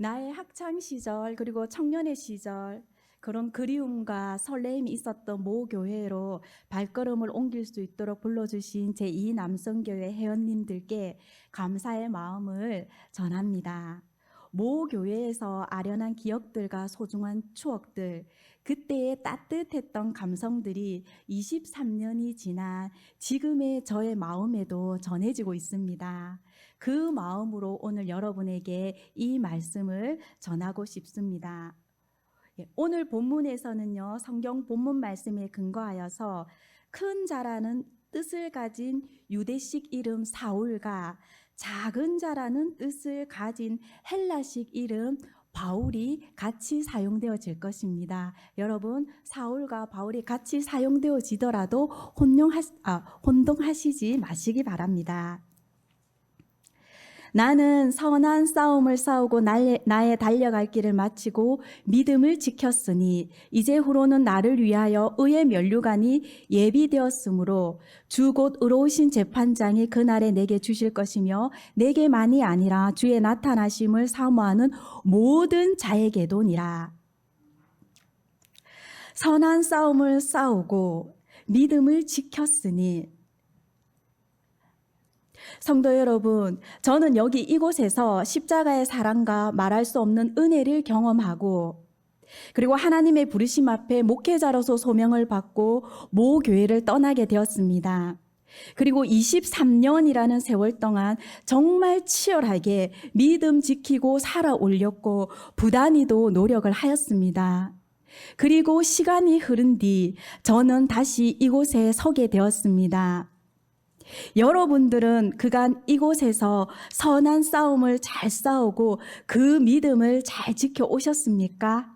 나의 학창 시절 그리고 청년의 시절 그런 그리움과 설레임이 있었던 모 교회로 발걸음을 옮길 수 있도록 불러주신 제2 남성교회 회원님들께 감사의 마음을 전합니다. 모 교회에서 아련한 기억들과 소중한 추억들, 그때의 따뜻했던 감성들이 23년이 지난 지금의 저의 마음에도 전해지고 있습니다. 그 마음으로 오늘 여러분에게 이 말씀을 전하고 싶습니다. 오늘 본문에서는요, 성경 본문 말씀에 근거하여서 큰 자라는 뜻을 가진 유대식 이름 사울과 작은 자라는 뜻을 가진 헬라식 이름 바울이 같이 사용되어질 것입니다. 여러분, 사울과 바울이 같이 사용되어지더라도 혼동하시지 마시기 바랍니다. 나는 선한 싸움을 싸우고 나의 달려갈 길을 마치고 믿음을 지켰으니 이제후로는 나를 위하여 의의 면류관이 예비되었으므로 주 곧 의로우신 재판장이 그날에 내게 주실 것이며 내게만이 아니라 주의 나타나심을 사모하는 모든 자에게도니라. 선한 싸움을 싸우고 믿음을 지켰으니, 성도 여러분, 저는 여기 이곳에서 십자가의 사랑과 말할 수 없는 은혜를 경험하고, 그리고 하나님의 부르심 앞에 목회자로서 소명을 받고 모 교회를 떠나게 되었습니다. 그리고 23년이라는 세월 동안 정말 치열하게 믿음 지키고 살아 올렸고 부단히도 노력을 하였습니다. 그리고 시간이 흐른 뒤 저는 다시 이곳에 서게 되었습니다. 여러분들은 그간 이곳에서 선한 싸움을 잘 싸우고 그 믿음을 잘 지켜오셨습니까?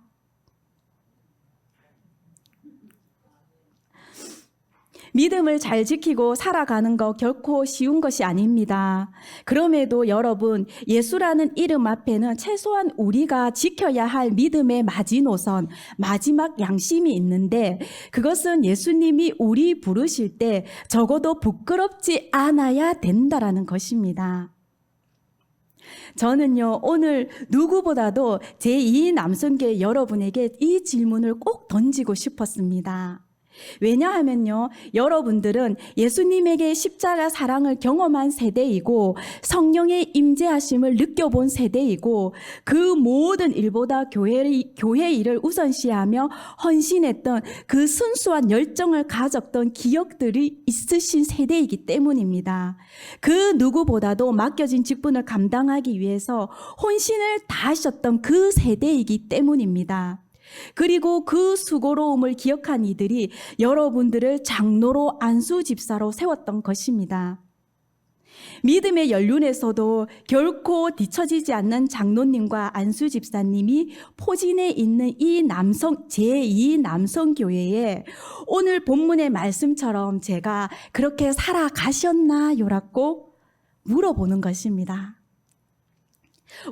믿음을 잘 지키고 살아가는 거 결코 쉬운 것이 아닙니다. 그럼에도 여러분, 예수라는 이름 앞에는 최소한 우리가 지켜야 할 믿음의 마지노선, 마지막 양심이 있는데, 그것은 예수님이 우리 부르실 때 적어도 부끄럽지 않아야 된다라는 것입니다. 저는요, 오늘 누구보다도 제2 남성교회 여러분에게 이 질문을 꼭 던지고 싶었습니다. 왜냐하면요, 여러분들은 예수님에게 십자가 사랑을 경험한 세대이고 성령의 임재하심을 느껴본 세대이고 그 모든 일보다 교회 일을 우선시하며 헌신했던 그 순수한 열정을 가졌던 기억들이 있으신 세대이기 때문입니다. 그 누구보다도 맡겨진 직분을 감당하기 위해서 혼신을 다하셨던 그 세대이기 때문입니다. 그리고 그 수고로움을 기억한 이들이 여러분들을 장로로 안수 집사로 세웠던 것입니다. 믿음의 연륜에서도 결코 뒤처지지 않는 장로님과 안수 집사님이 포진해 있는 이 제2 남성교회에 오늘 본문의 말씀처럼 제가 그렇게 살아가셨나요라고 물어보는 것입니다.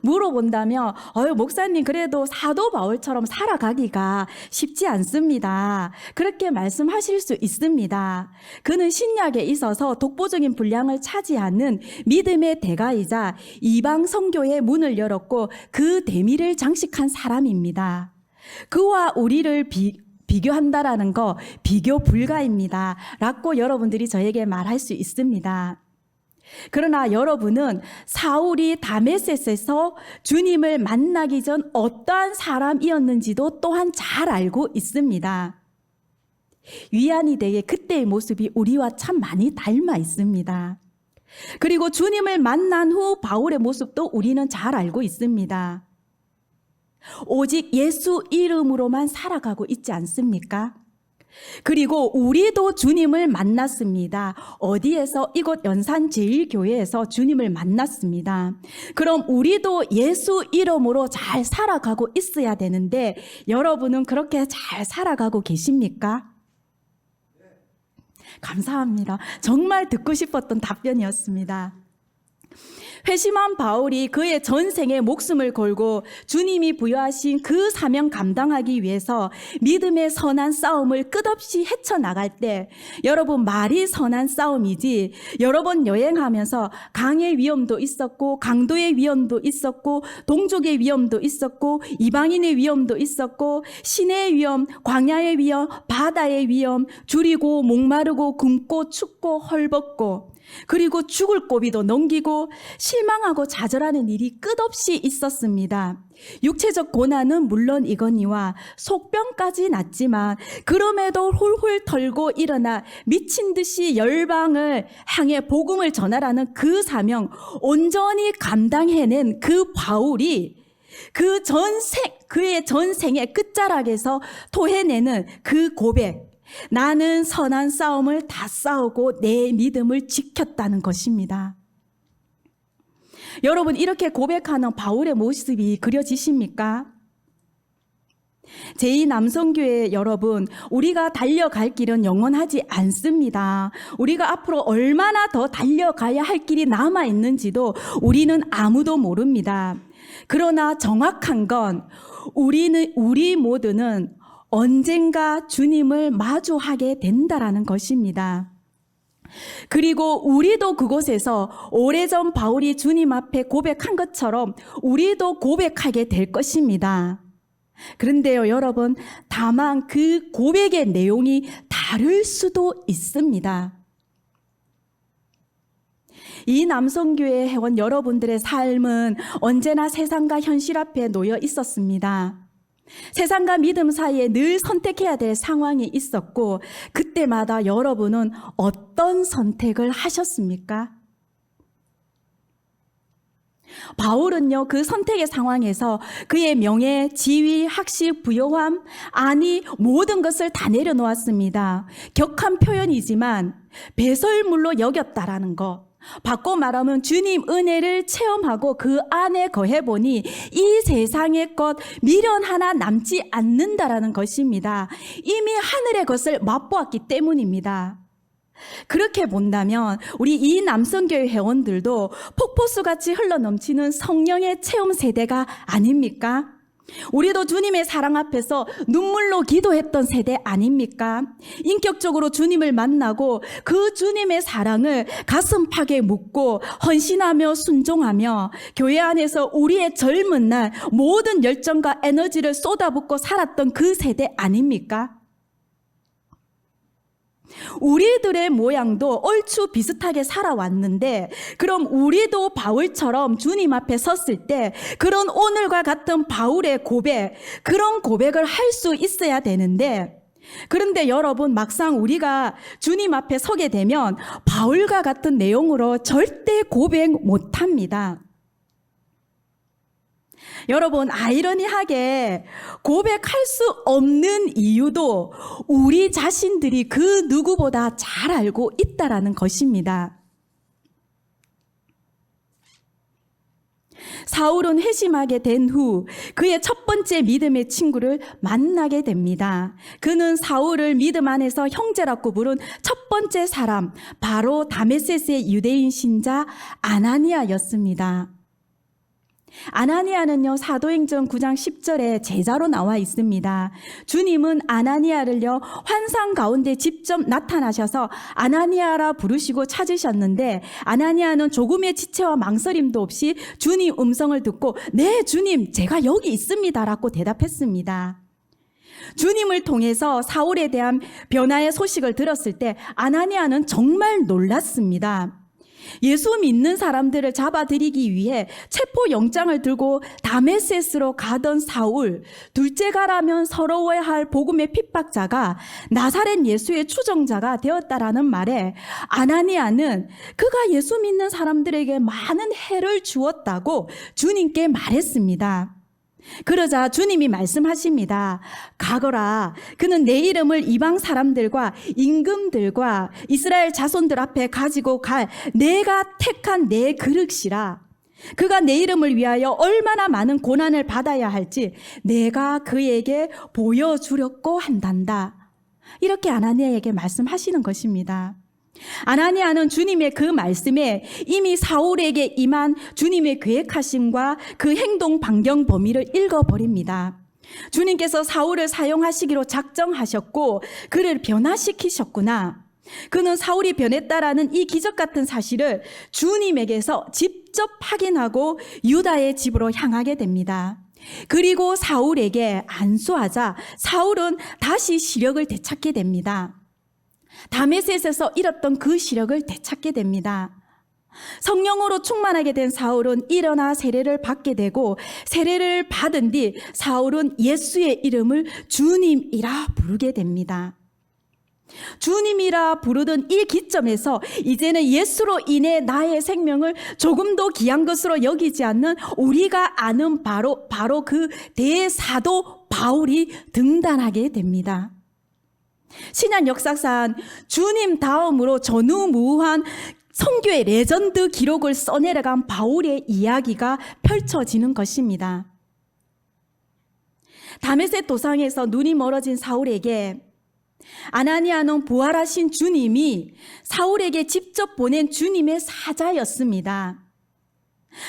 물어본다면 목사님 그래도 사도 바울처럼 살아가기가 쉽지 않습니다. 그렇게 말씀하실 수 있습니다. 그는 신약에 있어서 독보적인 분량을 차지하는 믿음의 대가이자 이방 선교의 문을 열었고 그 대미를 장식한 사람입니다. 그와 우리를 비교한다라는 거 비교 불가입니다 라고 여러분들이 저에게 말할 수 있습니다. 그러나 여러분은 사울이 다메섹에서 주님을 만나기 전 어떠한 사람이었는지도 또한 잘 알고 있습니다. 위안이 되게 그때의 모습이 우리와 참 많이 닮아 있습니다. 그리고 주님을 만난 후 바울의 모습도 우리는 잘 알고 있습니다. 오직 예수 이름으로만 살아가고 있지 않습니까? 그리고 우리도 주님을 만났습니다. 어디에서? 이곳 연산제일교회에서 주님을 만났습니다. 그럼 우리도 예수 이름으로 잘 살아가고 있어야 되는데 여러분은 그렇게 잘 살아가고 계십니까? 감사합니다. 정말 듣고 싶었던 답변이었습니다. 회심한 바울이 그의 전생에 목숨을 걸고 주님이 부여하신 그 사명 감당하기 위해서 믿음의 선한 싸움을 끝없이 헤쳐나갈 때, 여러분, 말이 선한 싸움이지, 여러 번 여행하면서 강의 위험도 있었고 강도의 위험도 있었고 동족의 위험도 있었고 이방인의 위험도 있었고 시내의 위험, 광야의 위험, 바다의 위험, 줄이고 목마르고 굶고 춥고 헐벗고, 그리고 죽을 고비도 넘기고 실망하고 좌절하는 일이 끝없이 있었습니다. 육체적 고난은 물론 이거니와 속병까지 났지만 그럼에도 훌훌 털고 일어나 미친 듯이 열방을 향해 복음을 전하라는 그 사명 온전히 감당해낸 그 바울이 그의 전생의 끝자락에서 토해내는 그 고백, 나는 선한 싸움을 다 싸우고 내 믿음을 지켰다는 것입니다. 여러분, 이렇게 고백하는 바울의 모습이 그려지십니까? 제2남성교회 여러분, 우리가 달려갈 길은 영원하지 않습니다. 우리가 앞으로 얼마나 더 달려가야 할 길이 남아있는지도 우리는 아무도 모릅니다. 그러나 정확한 건 우리 모두는 언젠가 주님을 마주하게 된다라는 것입니다. 그리고 우리도 그곳에서 오래전 바울이 주님 앞에 고백한 것처럼 우리도 고백하게 될 것입니다. 그런데요, 여러분, 다만 그 고백의 내용이 다를 수도 있습니다. 이 남성교회 회원 여러분들의 삶은 언제나 세상과 현실 앞에 놓여 있었습니다. 세상과 믿음 사이에 늘 선택해야 될 상황이 있었고, 그때마다 여러분은 어떤 선택을 하셨습니까? 바울은요, 그 선택의 상황에서 그의 명예, 지위, 학식, 부요함, 아니 모든 것을 다 내려놓았습니다. 격한 표현이지만 배설물로 여겼다라는 것, 바꿔 말하면 주님 은혜를 체험하고 그 안에 거해보니 이 세상의 것 미련 하나 남지 않는다라는 것입니다. 이미 하늘의 것을 맛보았기 때문입니다. 그렇게 본다면 우리 이 남성교회 회원들도 폭포수같이 흘러넘치는 성령의 체험 세대가 아닙니까? 우리도 주님의 사랑 앞에서 눈물로 기도했던 세대 아닙니까? 인격적으로 주님을 만나고 그 주님의 사랑을 가슴팍에 묻고 헌신하며 순종하며 교회 안에서 우리의 젊은 날 모든 열정과 에너지를 쏟아붓고 살았던 그 세대 아닙니까? 우리들의 모양도 얼추 비슷하게 살아왔는데, 그럼 우리도 바울처럼 주님 앞에 섰을 때 그런 오늘과 같은 바울의 고백, 그런 고백을 할 수 있어야 되는데, 그런데 여러분, 막상 우리가 주님 앞에 서게 되면 바울과 같은 내용으로 절대 고백 못합니다. 여러분, 아이러니하게 고백할 수 없는 이유도 우리 자신들이 그 누구보다 잘 알고 있다라는 것입니다. 사울은 회심하게 된 후 그의 첫 번째 믿음의 친구를 만나게 됩니다. 그는 사울을 믿음 안에서 형제라고 부른 첫 번째 사람, 바로 다메섹의 유대인 신자 아나니아였습니다. 아나니아는요, 사도행전 9장 10절에 제자로 나와 있습니다. 주님은 아나니아를요, 환상 가운데 직접 나타나셔서 아나니아라 부르시고 찾으셨는데, 아나니아는 조금의 지체와 망설임도 없이 주님 음성을 듣고 네 주님, 제가 여기 있습니다 라고 대답했습니다. 주님을 통해서 사울에 대한 변화의 소식을 들었을 때 아나니아는 정말 놀랐습니다. 예수 믿는 사람들을 잡아들이기 위해 체포영장을 들고 다메섹으로 가던 사울, 둘째 가라면 서러워야 할 복음의 핍박자가 나사렛 예수의 추종자가 되었다라는 말에 아나니아는 그가 예수 믿는 사람들에게 많은 해를 주었다고 주님께 말했습니다. 그러자 주님이 말씀하십니다. 가거라. 그는 내 이름을 이방 사람들과 임금들과 이스라엘 자손들 앞에 가지고 갈 내가 택한 내 그릇이라. 그가 내 이름을 위하여 얼마나 많은 고난을 받아야 할지 내가 그에게 보여주려고 한단다. 이렇게 아나니아에게 말씀하시는 것입니다. 아나니아는 주님의 그 말씀에 이미 사울에게 임한 주님의 계획하심과 그 행동 반경 범위를 읽어버립니다. 주님께서 사울을 사용하시기로 작정하셨고 그를 변화시키셨구나. 그는 사울이 변했다라는 이 기적 같은 사실을 주님에게서 직접 확인하고 유다의 집으로 향하게 됩니다. 그리고 사울에게 안수하자 사울은 다시 시력을 되찾게 됩니다. 다메섹에서 잃었던 그 시력을 되찾게 됩니다. 성령으로 충만하게 된 사울은 일어나 세례를 받게 되고 세례를 받은 뒤 사울은 예수의 이름을 주님이라 부르게 됩니다. 주님이라 부르던 이 기점에서 이제는 예수로 인해 나의 생명을 조금도 귀한 것으로 여기지 않는 우리가 아는 바로 그 대사도 바울이 등단하게 됩니다. 신약 역사상 주님 다음으로 전우무한 선교의 레전드 기록을 써내려간 바울의 이야기가 펼쳐지는 것입니다. 다메섹 도상에서 눈이 멀어진 사울에게 아나니아는 부활하신 주님이 사울에게 직접 보낸 주님의 사자였습니다.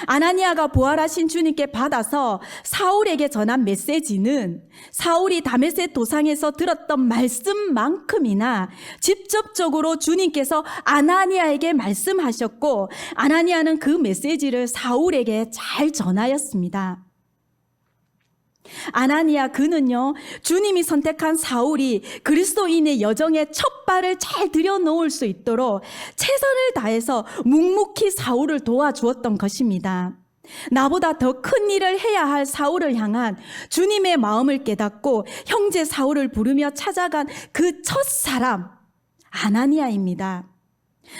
아나니아가 부활하신 주님께 받아서 사울에게 전한 메시지는 사울이 다메섹 도상에서 들었던 말씀만큼이나 직접적으로 주님께서 아나니아에게 말씀하셨고 아나니아는 그 메시지를 사울에게 잘 전하였습니다. 아나니아 그는요 주님이 선택한 사울이 그리스도인의 여정에 첫 발을 잘 들여놓을 수 있도록 최선을 다해서 묵묵히 사울을 도와주었던 것입니다. 나보다 더 큰 일을 해야 할 사울을 향한 주님의 마음을 깨닫고 형제 사울을 부르며 찾아간 그 첫 사람 아나니아입니다.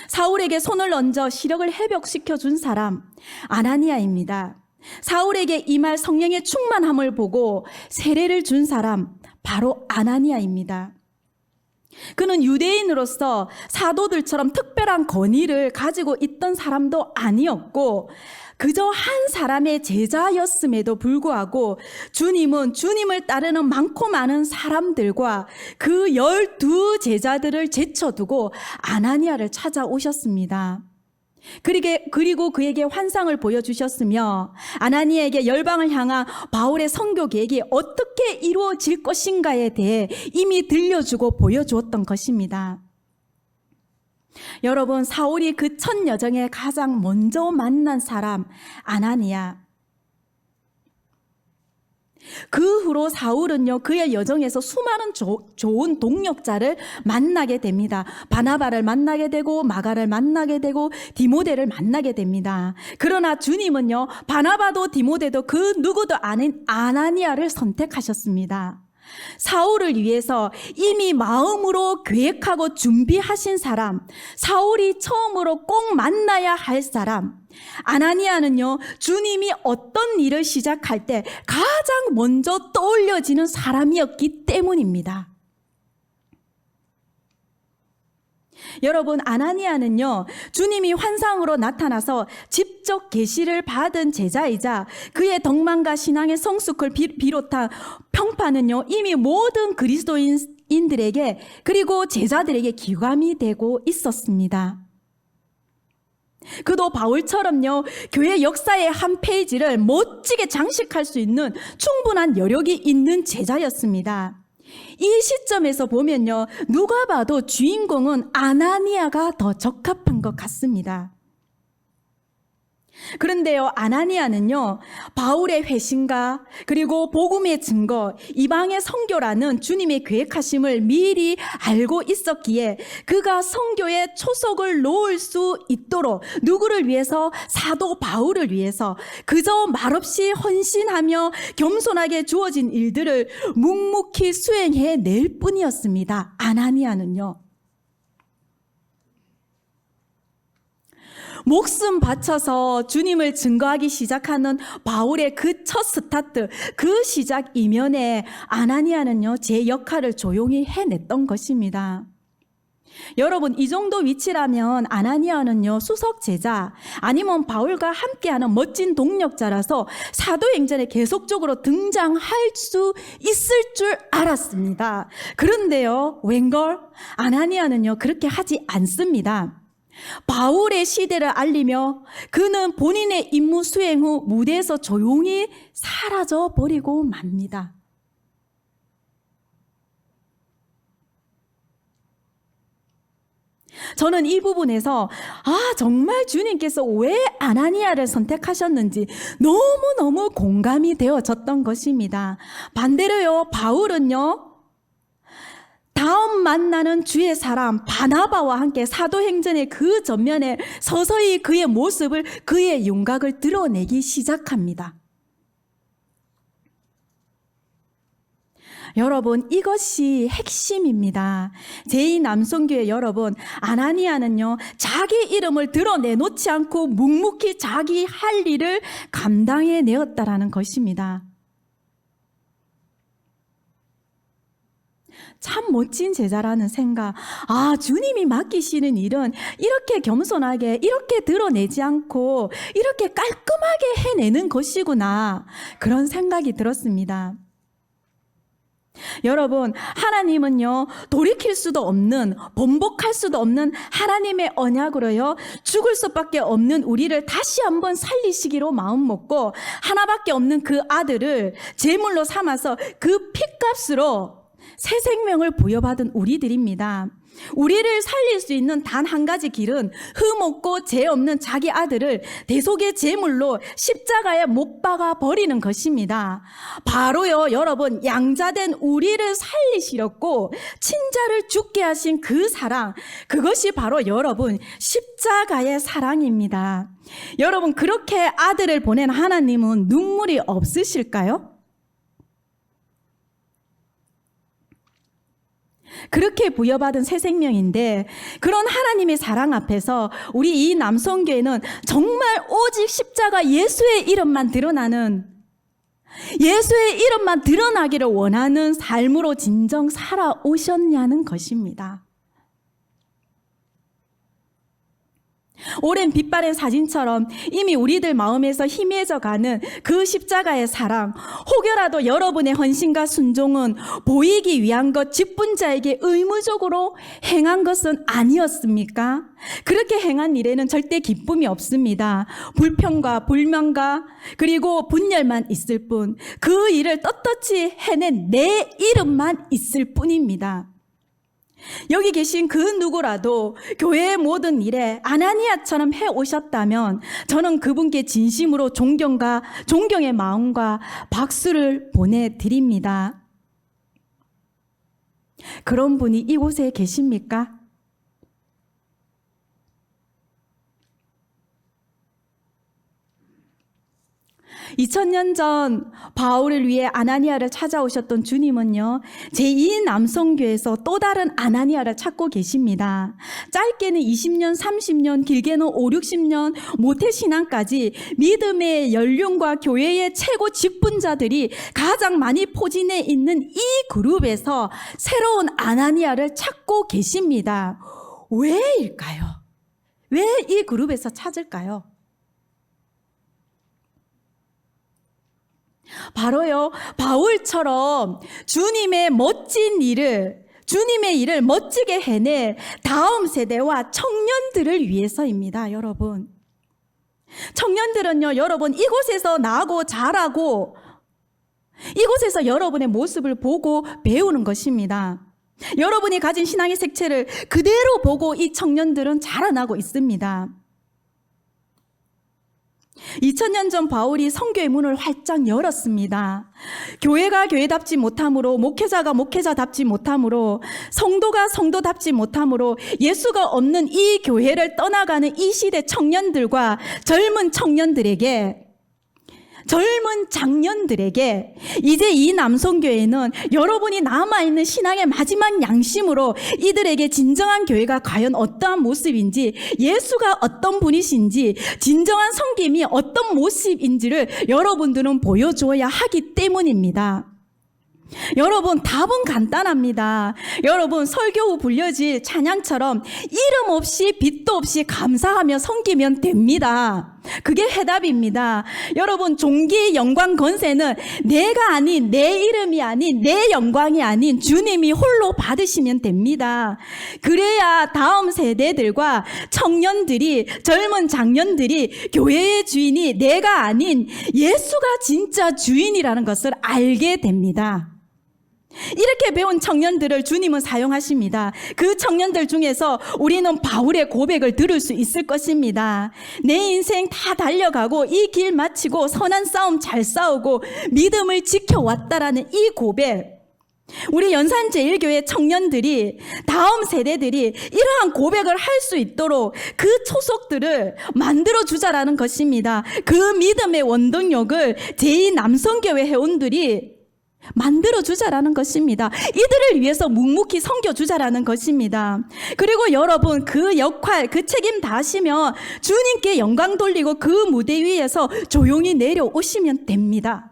사울에게 손을 얹어 시력을 회복시켜 준 사람 아나니아입니다. 사울에게 임할 성령의 충만함을 보고 세례를 준 사람 바로 아나니아입니다. 그는 유대인으로서 사도들처럼 특별한 권위를 가지고 있던 사람도 아니었고 그저 한 사람의 제자였음에도 불구하고 주님은 주님을 따르는 많고 많은 사람들과 그 12 제자들을 제쳐두고 아나니아를 찾아오셨습니다. 그리고 그에게 환상을 보여주셨으며 아나니아에게 열방을 향한 바울의 선교 계획이 어떻게 이루어질 것인가에 대해 이미 들려주고 보여주었던 것입니다. 여러분, 사울이 그 첫 여정에 가장 먼저 만난 사람 아나니아. 그 후로 사울은요 그의 여정에서 수많은 좋은 동역자를 만나게 됩니다. 바나바를 만나게 되고 마가를 만나게 되고 디모데를 만나게 됩니다. 그러나 주님은요 바나바도 디모데도 그 누구도 아닌 아나니아를 선택하셨습니다. 사울을 위해서 이미 마음으로 계획하고 준비하신 사람, 사울이 처음으로 꼭 만나야 할 사람, 아나니아는요 주님이 어떤 일을 시작할 때 가장 먼저 떠올려지는 사람이었기 때문입니다. 여러분, 아나니아는요 주님이 환상으로 나타나서 직접 계시를 받은 제자이자 그의 덕망과 신앙의 성숙을 비롯한 평판은요 이미 모든 그리스도인들에게 그리고 제자들에게 기감이 되고 있었습니다. 그도 바울처럼요 교회 역사의 한 페이지를 멋지게 장식할 수 있는 충분한 여력이 있는 제자였습니다. 이 시점에서 보면요 누가 봐도 주인공은 아나니아가 더 적합한 것 같습니다. 그런데요 아나니아는요 바울의 회심과 그리고 복음의 증거, 이방의 선교라는 주님의 계획하심을 미리 알고 있었기에 그가 선교에 초석을 놓을 수 있도록 누구를 위해서? 사도 바울을 위해서 그저 말없이 헌신하며 겸손하게 주어진 일들을 묵묵히 수행해낼 뿐이었습니다. 아나니아는요 목숨 바쳐서 주님을 증거하기 시작하는 바울의 그 첫 스타트, 그 시작 이면에 아나니아는요 제 역할을 조용히 해냈던 것입니다. 여러분, 이 정도 위치라면 아나니아는요, 수석 제자 아니면 바울과 함께하는 멋진 동력자라서 사도행전에 계속적으로 등장할 수 있을 줄 알았습니다. 그런데요, 웬걸? 아나니아는요, 그렇게 하지 않습니다. 바울의 시대를 알리며 그는 본인의 임무 수행 후 무대에서 조용히 사라져 버리고 맙니다. 저는 이 부분에서 정말 주님께서 왜 아나니아를 선택하셨는지 너무너무 공감이 되어졌던 것입니다. 반대로요, 바울은요, 다음 만나는 주의 사람 바나바와 함께 사도행전의 그 전면에 서서히 그의 모습을, 그의 윤곽을 드러내기 시작합니다. 여러분, 이것이 핵심입니다. 제2남성교회 여러분, 아나니아는요, 자기 이름을 드러내놓지 않고 묵묵히 자기 할 일을 감당해내었다라는 것입니다. 참 멋진 제자라는 생각. 주님이 맡기시는 일은 이렇게 겸손하게, 이렇게 드러내지 않고 이렇게 깔끔하게 해내는 것이구나, 그런 생각이 들었습니다. 여러분, 하나님은요, 돌이킬 수도 없는, 번복할 수도 없는 하나님의 언약으로요, 죽을 수밖에 없는 우리를 다시 한번 살리시기로 마음먹고 하나밖에 없는 그 아들을 제물로 삼아서 그 핏값으로 새 생명을 부여받은 우리들입니다. 우리를 살릴 수 있는 단 한 가지 길은 흠없고 죄 없는 자기 아들을 대속의 제물로 십자가에 못 박아 버리는 것입니다. 바로요, 여러분, 양자된 우리를 살리시려고 친자를 죽게 하신 그 사랑, 그것이 바로 여러분 십자가의 사랑입니다. 여러분, 그렇게 아들을 보낸 하나님은 눈물이 없으실까요? 그렇게 부여받은 새 생명인데, 그런 하나님의 사랑 앞에서 우리 이 남성교회는 정말 오직 십자가 예수의 이름만 드러나는, 예수의 이름만 드러나기를 원하는 삶으로 진정 살아오셨냐는 것입니다. 오랜 빛바랜 사진처럼 이미 우리들 마음에서 희미해져가는 그 십자가의 사랑, 혹여라도 여러분의 헌신과 순종은 보이기 위한 것, 직분자에게 의무적으로 행한 것은 아니었습니까? 그렇게 행한 일에는 절대 기쁨이 없습니다. 불평과 불만과 그리고 분열만 있을 뿐, 그 일을 떳떳이 해낸 내 이름만 있을 뿐입니다. 여기 계신 그 누구라도 교회의 모든 일에 아나니아처럼 해오셨다면 저는 그분께 진심으로 존경의 마음과 박수를 보내드립니다. 그런 분이 이곳에 계십니까? 2000년 전 바울을 위해 아나니아를 찾아오셨던 주님은요, 제2 남성교회에서 또 다른 아나니아를 찾고 계십니다. 짧게는 20년, 30년, 길게는 5, 60년, 모태신앙까지 믿음의 연륜과 교회의 최고 직분자들이 가장 많이 포진해 있는 이 그룹에서 새로운 아나니아를 찾고 계십니다. 왜일까요? 왜 이 그룹에서 찾을까요? 바로요, 바울처럼 주님의 일을 멋지게 해낼 다음 세대와 청년들을 위해서입니다, 여러분. 청년들은요, 여러분, 이곳에서 나고 자라고 이곳에서 여러분의 모습을 보고 배우는 것입니다. 여러분이 가진 신앙의 색채를 그대로 보고 이 청년들은 자라나고 있습니다. 2000년 전 바울이 선교의 문을 활짝 열었습니다. 교회가 교회답지 못함으로, 목회자가 목회자답지 못함으로, 성도가 성도답지 못함으로 예수가 없는 이 교회를 떠나가는 이 시대 청년들과 젊은 장년들에게 이제 이 남성교회는 여러분이 남아있는 신앙의 마지막 양심으로 이들에게 진정한 교회가 과연 어떠한 모습인지, 예수가 어떤 분이신지, 진정한 섬김이 어떤 모습인지를 여러분들은 보여줘야 하기 때문입니다. 여러분, 답은 간단합니다. 여러분, 설교 후 불려질 찬양처럼 이름 없이 빛도 없이 감사하며 섬기면 됩니다. 그게 해답입니다. 여러분, 존귀, 영광, 건세는 내가 아닌, 내 이름이 아닌, 내 영광이 아닌 주님이 홀로 받으시면 됩니다. 그래야 다음 세대들과 청년들이, 젊은 장년들이 교회의 주인이 내가 아닌 예수가 진짜 주인이라는 것을 알게 됩니다. 이렇게 배운 청년들을 주님은 사용하십니다. 그 청년들 중에서 우리는 바울의 고백을 들을 수 있을 것입니다. 내 인생 다 달려가고 이 길 마치고 선한 싸움 잘 싸우고 믿음을 지켜왔다라는 이 고백, 우리 연산제일교회 청년들이, 다음 세대들이 이러한 고백을 할 수 있도록 그 초석들을 만들어주자라는 것입니다. 그 믿음의 원동력을 제2남성교회 회원들이 만들어주자라는 것입니다. 이들을 위해서 묵묵히 섬겨주자라는 것입니다. 그리고 여러분, 그 역할, 그 책임 다하시며 주님께 영광 돌리고 그 무대 위에서 조용히 내려오시면 됩니다.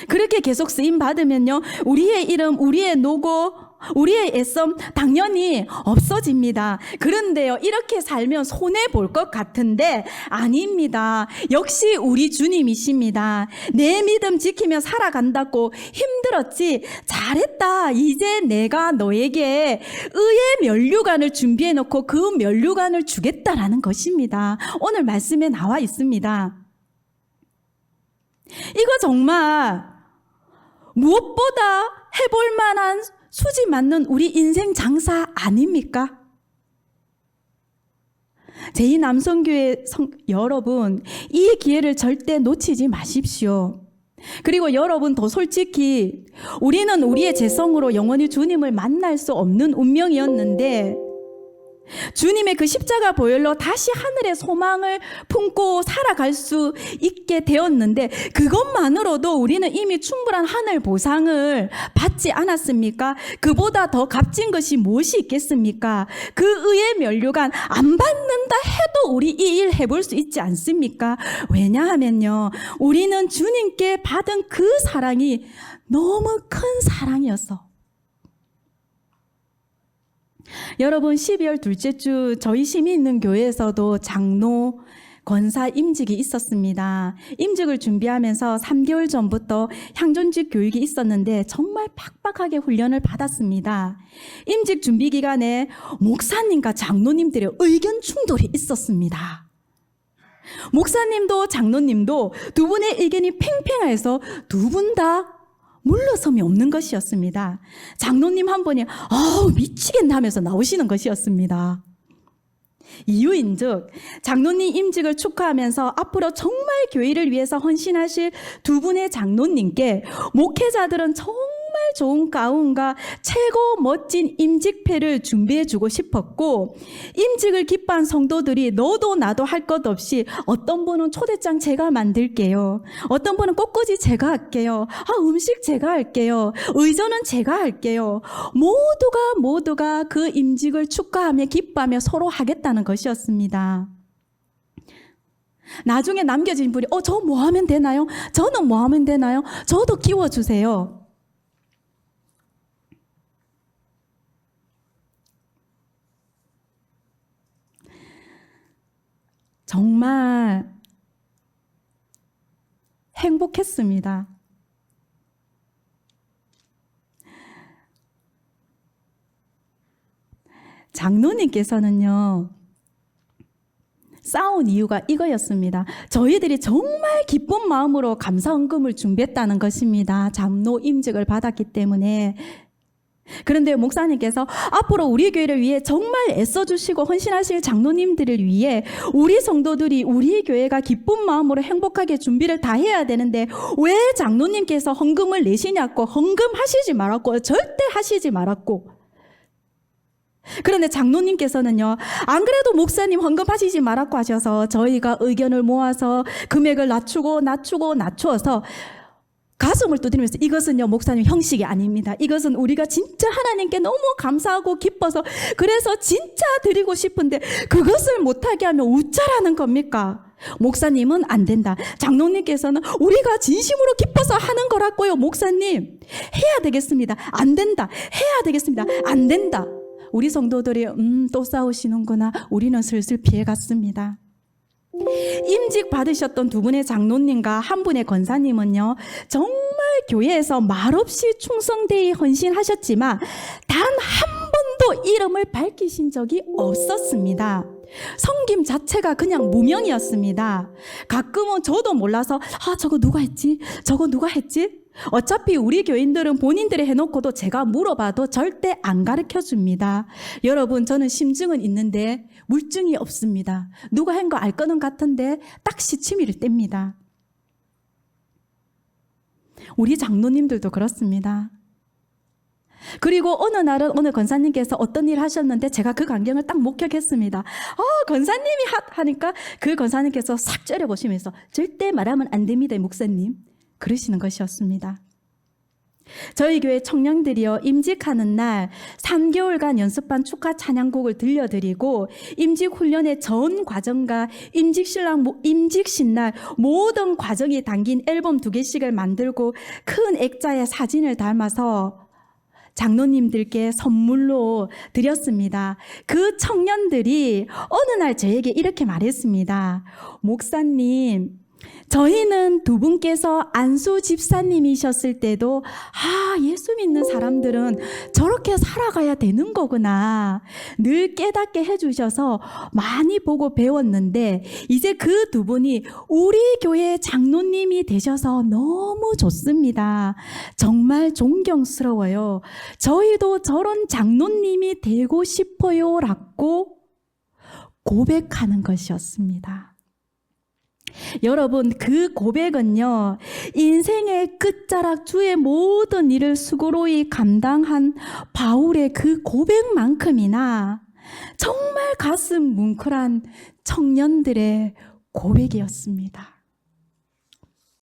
그렇게 계속 쓰임 받으면요, 우리의 이름, 우리의 노고, 우리의 애써 당연히 없어집니다. 그런데요, 이렇게 살면 손해볼 것 같은데 아닙니다. 역시 우리 주님이십니다. 내 믿음 지키며 살아간다고 힘들었지, 잘했다, 이제 내가 너에게 의의 면류관을 준비해놓고 그 면류관을 주겠다라는 것입니다. 오늘 말씀에 나와 있습니다. 이거 정말 무엇보다 해볼 만한 수지 맞는 우리 인생 장사 아닙니까? 제2남성교회 여러분, 이 기회를 절대 놓치지 마십시오. 그리고 여러분, 더 솔직히 우리는 우리의 재성으로 영원히 주님을 만날 수 없는 운명이었는데 주님의 그 십자가 보혈로 다시 하늘의 소망을 품고 살아갈 수 있게 되었는데, 그것만으로도 우리는 이미 충분한 하늘 보상을 받지 않았습니까? 그보다 더 값진 것이 무엇이 있겠습니까? 그 의의 면류관 안 받는다 해도 우리 이 일 해볼 수 있지 않습니까? 왜냐하면요, 우리는 주님께 받은 그 사랑이 너무 큰 사랑이었어. 여러분, 12월 둘째 주 저희 심이 있는 교회에서도 장로, 권사 임직이 있었습니다. 임직을 준비하면서 3개월 전부터 향전직 교육이 있었는데 정말 팍팍하게 훈련을 받았습니다. 임직 준비 기간에 목사님과 장로님들의 의견 충돌이 있었습니다. 목사님도 장로님도 두 분의 의견이 팽팽해서 두 분 다 물러섬이 없는 것이었습니다. 장로님 한 분이 미치겠네 하면서 나오시는 것이었습니다. 이유인즉 장로님 임직을 축하하면서 앞으로 정말 교회를 위해서 헌신하실 두 분의 장로님께 목회자들은 정말 좋은 가운과 최고 멋진 임직패를 준비해주고 싶었고, 임직을 기뻐한 성도들이 너도 나도 할 것 없이 어떤 분은 초대장 제가 만들게요, 어떤 분은 꽃꽂이 제가 할게요, 음식 제가 할게요, 의전은 제가 할게요, 모두가 그 임직을 축하하며 기뻐하며 서로 하겠다는 것이었습니다. 나중에 남겨진 분이 저 뭐 하면 되나요? 저는 뭐 하면 되나요? 저도 키워주세요. 정말 행복했습니다. 장로님께서는요, 싸운 이유가 이거였습니다. 저희들이 정말 기쁜 마음으로 감사헌금을 준비했다는 것입니다. 장로 임직을 받았기 때문에. 그런데 목사님께서 앞으로 우리 교회를 위해 정말 애써주시고 헌신하실 장로님들을 위해 우리 성도들이 우리 교회가 기쁜 마음으로 행복하게 준비를 다 해야 되는데 왜 장로님께서 헌금을 내시냐고, 헌금 하시지 말았고, 절대 하시지 말았고. 그런데 장로님께서는요, 안 그래도 목사님 헌금하시지 말았고 하셔서 저희가 의견을 모아서 금액을 낮추어서 가슴을 두드리면서, 이것은요 목사님 형식이 아닙니다. 이것은 우리가 진짜 하나님께 너무 감사하고 기뻐서 그래서 진짜 드리고 싶은데 그것을 못하게 하면 웃자라는 겁니까? 목사님은 안 된다. 장로님께서는 우리가 진심으로 기뻐서 하는 거라고요. 목사님 해야 되겠습니다. 안 된다. 해야 되겠습니다. 안 된다. 우리 성도들이 또 싸우시는구나. 우리는 슬슬 피해갔습니다. 임직 받으셨던 두 분의 장로님과 한 분의 권사님은요, 정말 교회에서 말없이 충성되이 헌신하셨지만 단 한 번도 이름을 밝히신 적이 없었습니다. 섬김 자체가 그냥 무명이었습니다. 가끔은 저도 몰라서 저거 누가 했지? 저거 누가 했지? 어차피 우리 교인들은 본인들이 해놓고도 제가 물어봐도 절대 안 가르쳐 줍니다. 여러분, 저는 심증은 있는데 물증이 없습니다. 누가 한 거 알 거는 같은데 딱 시치미를 뗍니다. 우리 장로님들도 그렇습니다. 그리고 어느 날은 어느 권사님께서 어떤 일을 하셨는데 제가 그 광경을 딱 목격했습니다. 권사님이 하니까 그 권사님께서 싹 째려보시면서 절대 말하면 안 됩니다, 목사님. 그러시는 것이었습니다. 저희 교회 청년들이요, 임직하는 날 3개월간 연습반 축하 찬양곡을 들려드리고 임직 훈련의 전 과정과 임직신날 모든 과정이 담긴 앨범 2개씩을 만들고 큰 액자에 사진을 담아서 장로님들께 선물로 드렸습니다. 그 청년들이 어느 날 저에게 이렇게 말했습니다. 목사님, 저희는 두 분께서 안수 집사님이셨을 때도 예수 믿는 사람들은 저렇게 살아가야 되는 거구나 늘 깨닫게 해주셔서 많이 보고 배웠는데 이제 그 두 분이 우리 교회 장로님이 되셔서 너무 좋습니다. 정말 존경스러워요. 저희도 저런 장로님이 되고 싶어요 라고 고백하는 것이었습니다. 여러분, 그 고백은요, 인생의 끝자락 주의 모든 일을 수고로이 감당한 바울의 그 고백만큼이나 정말 가슴 뭉클한 청년들의 고백이었습니다.